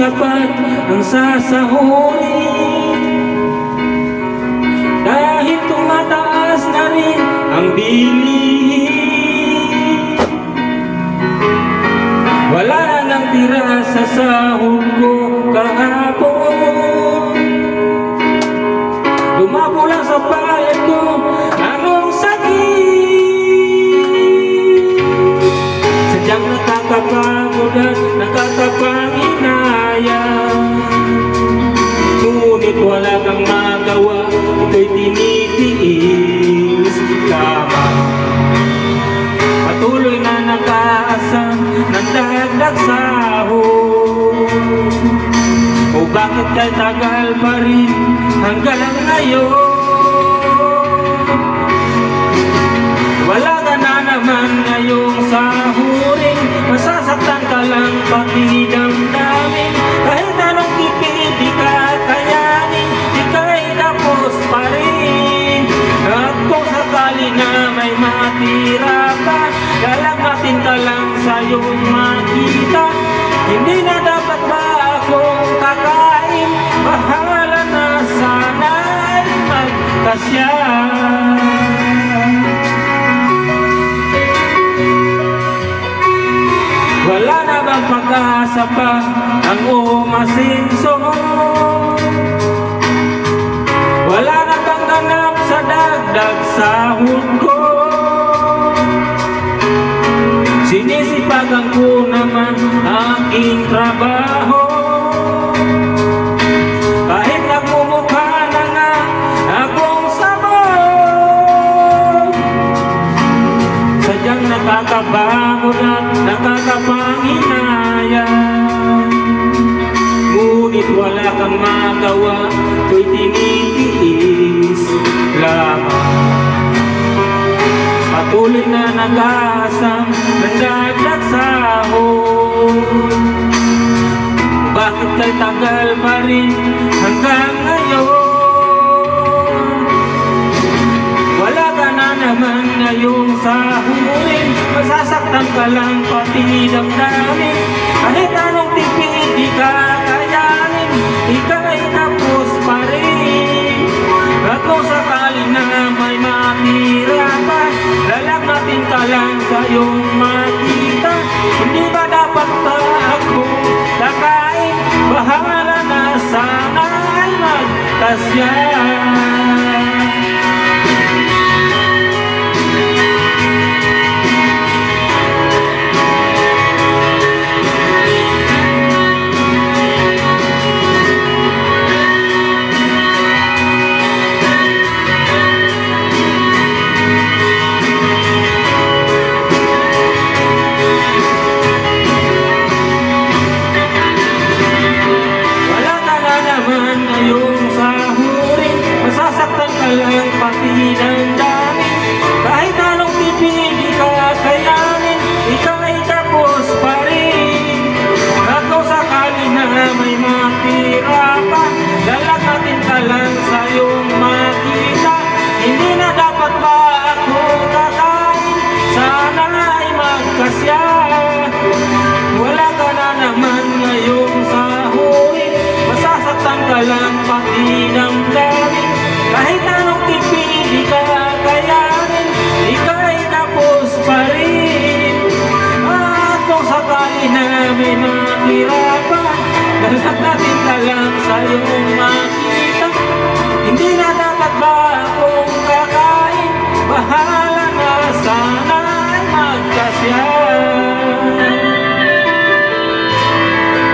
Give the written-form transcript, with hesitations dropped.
sapat ang sasahurin, dahil tumataas na rin ang bilihin. Wala na nang tira sa sahod ko kahapon, dumabo lang sa bayad ko anong sakit. Sadyang nakakapagod at nakakapanginayang, ngunit wala kang magawa, ito'y tinitiis lamang. Patuloy na nakaasam ng dagdag sahod, o bakit kay tagal pa rin hanggang ngayon? Wala ka na naman ngayong sahurin, masasaktan ka lang pati damdamin. Kahit anong tipid di ka kayanin, ika'y tapos pa rin. At kung sakali na may matira pa, lalagnatin ka lang sa'yong makita. Hindi na dapat ba akong kakain? Bahala na, sana ay magkasya. Wala na bang pag-asa pa ang umasinso? Wala na bang ganap sa dagdag sahod ko? Sinisipagan ko naman aking trabaho, kahit nagmumukha na nga akong sabog. Sadyang nakakapagod at nakakapanginayang, ngunit wala kang magawa, ito'y tinitiis lamang. Patuloy na nag-aasam ng dagdag sahod, bakit kay tagal pa rin hanggang ngayon? Wala ka na naman ngayong sahurin, masasaktan ka lang pati damdamin. Kahit anong tipid di ka kayanin, ika'y tapos pa rin. At kung sakali na may matira pa, lalagnatin ka lang sa'yong makita. Hindi ba dapat ka akong kakain? Bahala na, sana ay magkasya. Lang pati damdamin, kahit anong tipid di ka kayanin, ika'y tapos pa rin. At kung sakali na may matira pa, lalagnatin ka lang sa'yong makita. Hindi na dapat ba akong kakain? Sana ay magkasya. Wala ka na naman ngayong sahurin, masasaktan ka lang pati damdamin. Kahit anong tipid di ka kayanin, ika'y tapos pa rin. At kung sakali na may matira pa, lalagnatin ka lang sa'yong makita. Hindi na